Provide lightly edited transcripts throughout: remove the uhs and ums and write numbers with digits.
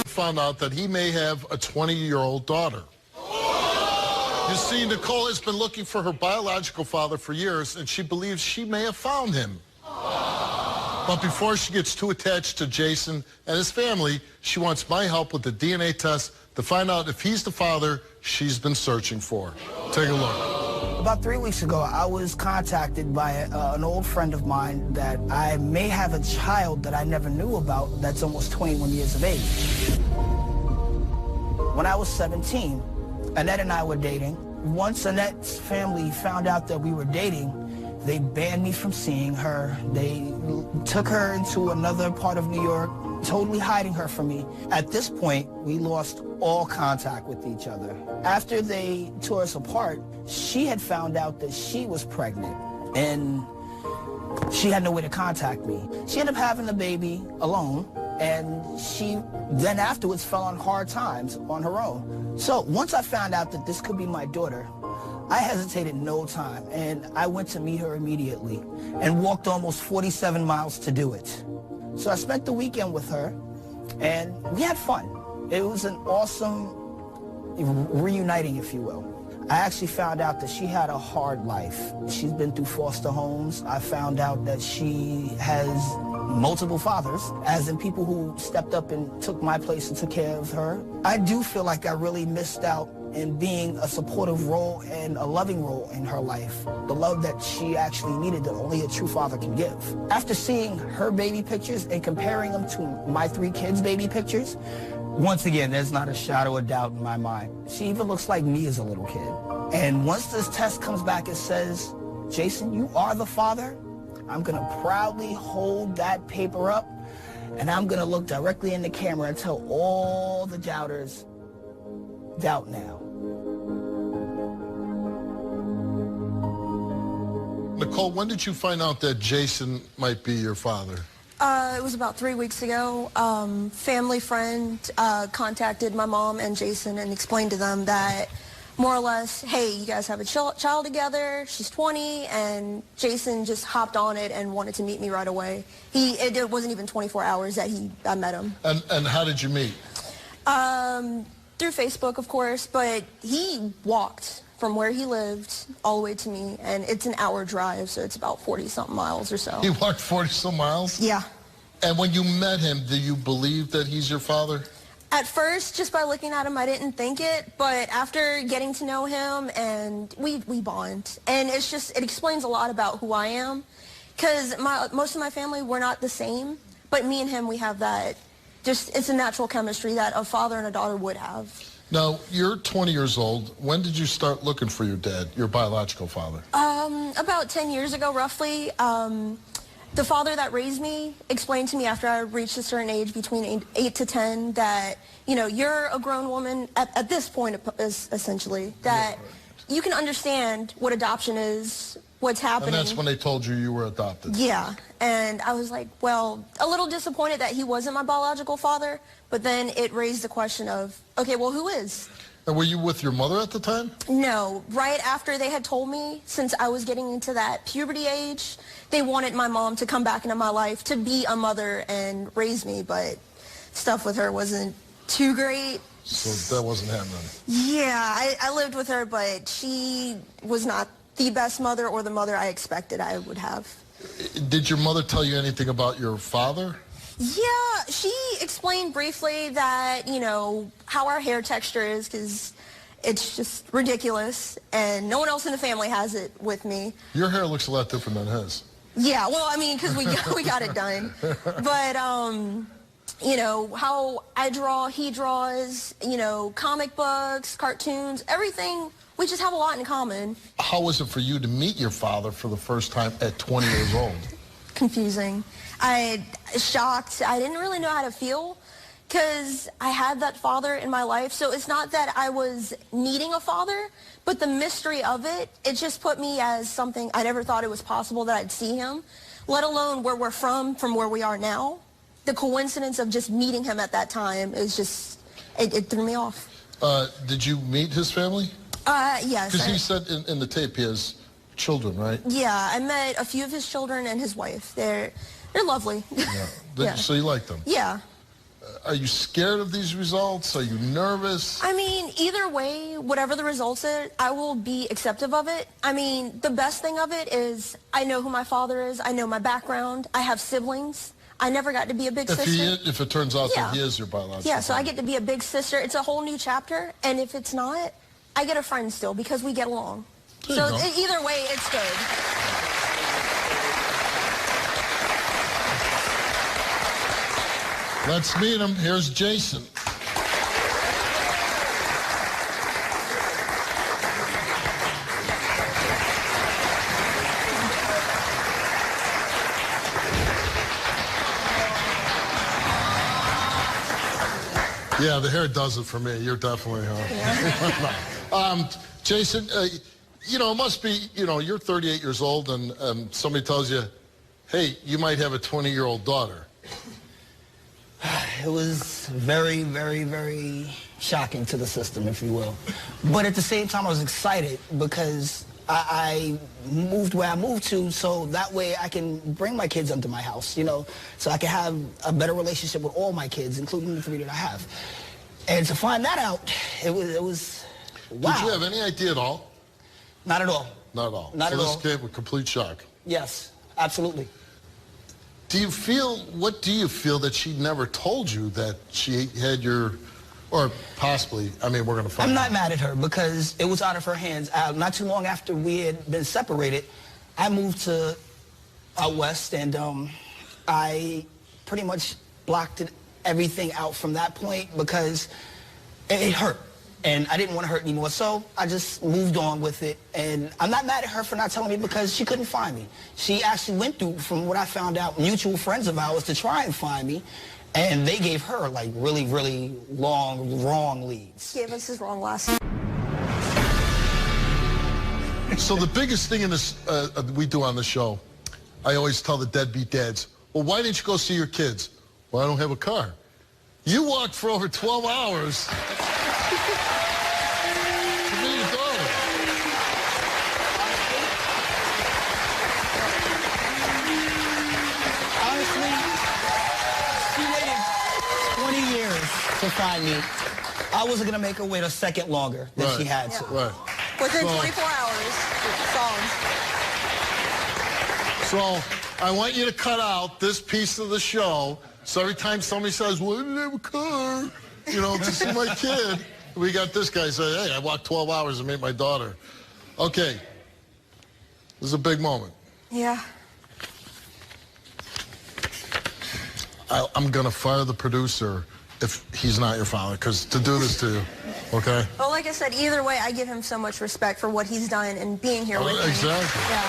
found out that he may have a 20-year-old daughter. You see, Nicole has been looking for her biological father for years, and she believes she may have found him. But before she gets too attached to Jason and his family, she wants my help with the DNA test to find out if he's the father she's been searching for. Take a look. About 3 weeks ago, I was contacted by an old friend of mine that I may have a child that I never knew about that's almost 21 years of age. When I was 17, Annette and I were dating. Once Annette's family found out that we were dating, they banned me from seeing her. They took her into another part of New York, totally hiding her from me. At this point, we lost all contact with each other. After they tore us apart, she had found out that she was pregnant, and she had no way to contact me. She ended up having the baby alone, and she then afterwards fell on hard times on her own. So once I found out that this could be my daughter, I hesitated no time, and I went to meet her immediately and walked almost 47 miles to do it. So I spent the weekend with her, and we had fun. It was an awesome reuniting, if you will. I actually found out that she had a hard life. She's been through foster homes. I found out that she has multiple fathers, as in people who stepped up and took my place and took care of her. I do feel like I really missed out in being a supportive role and a loving role in her life. The love that she actually needed that only a true father can give. After seeing her baby pictures and comparing them to my 3 kids' baby pictures, once again, there's not a shadow of doubt in my mind. She even looks like me as a little kid. And once this test comes back and says, Jason, you are the father, I'm gonna proudly hold that paper up, and I'm gonna look directly in the camera and tell all the doubters, doubt now. Nicole, when did you find out that Jason might be your father? It was about 3 weeks ago. Family friend contacted my mom and Jason and explained to them that more or less, hey, you guys have a child together, she's 20, and Jason just hopped on it and wanted to meet me right away. It wasn't even 24 hours that I met him. And how did you meet? Through Facebook, of course, but he walked from where he lived all the way to me, and it's an hour drive, so it's about 40-something miles or so. He walked 40-some miles? Yeah. And when you met him, do you believe that he's your father? At first, just by looking at him, I didn't think it, but after getting to know him, and we bond, and it explains a lot about who I am, because most of my family, we're not the same, but me and him, we have that, it's a natural chemistry that a father and a daughter would have. Now, you're 20 years old. When did you start looking for your dad, your biological father? About 10 years ago, roughly. The father that raised me explained to me after I reached a certain age, between 8 to 10, that, you're a grown woman at this point, essentially, that you can understand what adoption is, what's happening. And that's when they told you were adopted. Yeah, and I was like, well, a little disappointed that he wasn't my biological father, but then it raised the question of, okay, well, who is? And were you with your mother at the time? No, right after they had told me, since I was getting into that puberty age, they wanted my mom to come back into my life to be a mother and raise me, but stuff with her wasn't too great. So that wasn't happening. Yeah, I lived with her, but she was not the best mother or the mother I expected I would have. Did your mother tell you anything about your father? Yeah, she explained briefly that, how our hair texture is, because it's just ridiculous, and no one else in the family has it with me. Your hair looks a lot different than his. Yeah, well, I mean, because we got it done. But, how I draw, he draws, comic books, cartoons, everything. We just have a lot in common. How was it for you to meet your father for the first time at 20 years old? Confusing. Shocked. I didn't really know how to feel because I had that father in my life. So it's not that I was needing a father, but the mystery of it just put me as something I never thought it was possible that I'd see him, let alone where we're from where we are now. The coincidence of just meeting him at that time is just, it threw me off. Did you meet his family? Yes. Because he said in the tape he has children, right? Yeah, I met a few of his children and his wife. They're lovely. Yeah. So you like them? Yeah. Are you scared of these results? Are you nervous? I mean, either way, whatever the results are, I will be acceptive of it. I mean, the best thing of it is I know who my father is. I know my background. I have siblings. I never got to be a big sister. If it turns out that he is your biological Yeah, so father. I get to be a big sister. It's a whole new chapter. And if it's not, I get a friend still because we get along. There you So go. either way, it's good. Let's meet him. Here's Jason. Yeah, the hair does it for me. You're definitely, Jason, you know, it must be, you know, you're 38 years old and somebody tells you, hey, you might have a 20-year-old daughter. It was very, very, very shocking to the system, if you will. But at the same time, I was excited because I moved where I moved to so that way I can bring my kids into my house, you know, so I can have a better relationship with all my kids, including the 3 that I have. And to find that out, it was wow. Did you have any idea at all? Not at all. Not at all. Not at all. So this came with complete shock. Yes, absolutely. What do you feel that she never told you that she had your, or possibly, I mean, we're going to find out. I'm not mad at her because it was out of her hands. Not too long after we had been separated, I moved to out west, and I pretty much blocked everything out from that point because it hurt. And I didn't want to hurt anymore, so I just moved on with it. And I'm not mad at her for not telling me because she couldn't find me. She actually went through, from what I found out, mutual friends of ours to try and find me. And they gave her, like, really, really long, wrong leads. Gave us his wrong last name. So the biggest thing in this we do on the show, I always tell the deadbeat dads, well, why didn't you go see your kids? Well, I don't have a car. You walked for over 12 hours. To find me, I wasn't gonna make her wait a second longer than she had to. Right. Within 24 hours, songs. So I want you to cut out this piece of the show. So every time somebody says, well, I didn't have a car, you know, to see my kid, we got this guy say, hey, I walked 12 hours to meet my daughter. Okay. This is a big moment. Yeah. I'm going to fire the producer if he's not your father, because to do this to you, okay? Well, like I said, either way, I give him so much respect for what he's done and being here with me. Exactly. Yeah.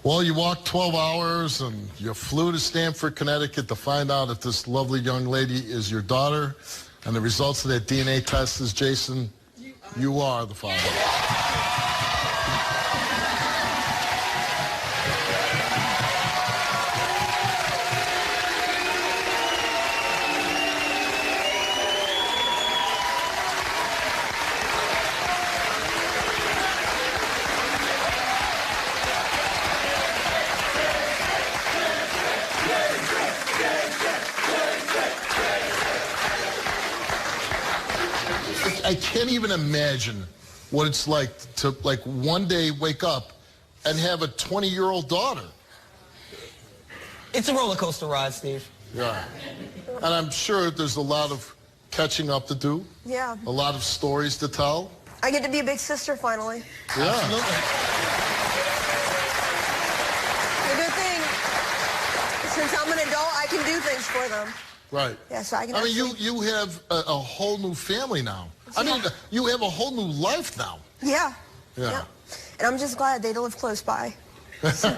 Well, you walked 12 hours and you flew to Stamford, Connecticut to find out if this lovely young lady is your daughter. And the results of that DNA test is, Jason, you are the father. I can't even imagine what it's like to, like, one day wake up and have a 20-year-old daughter. It's a roller coaster ride, Steve. Yeah. And I'm sure there's a lot of catching up to do. Yeah. A lot of stories to tell. I get to be a big sister finally. Yeah. Absolutely. The good thing, since I'm an adult, I can do things for them. Right. Yeah, so I can. I mean, you have a whole new family now. I mean, you have a whole new life now. Yeah. Yeah. And I'm just glad they live close by. So,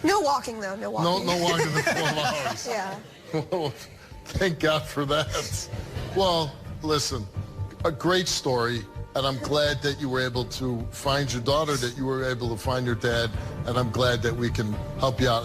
no walking, though. No walking. No walking for 12 hours. Yeah. Well, thank God for that. Well, listen, a great story, and I'm glad that you were able to find your daughter, that you were able to find your dad, and I'm glad that we can help you out.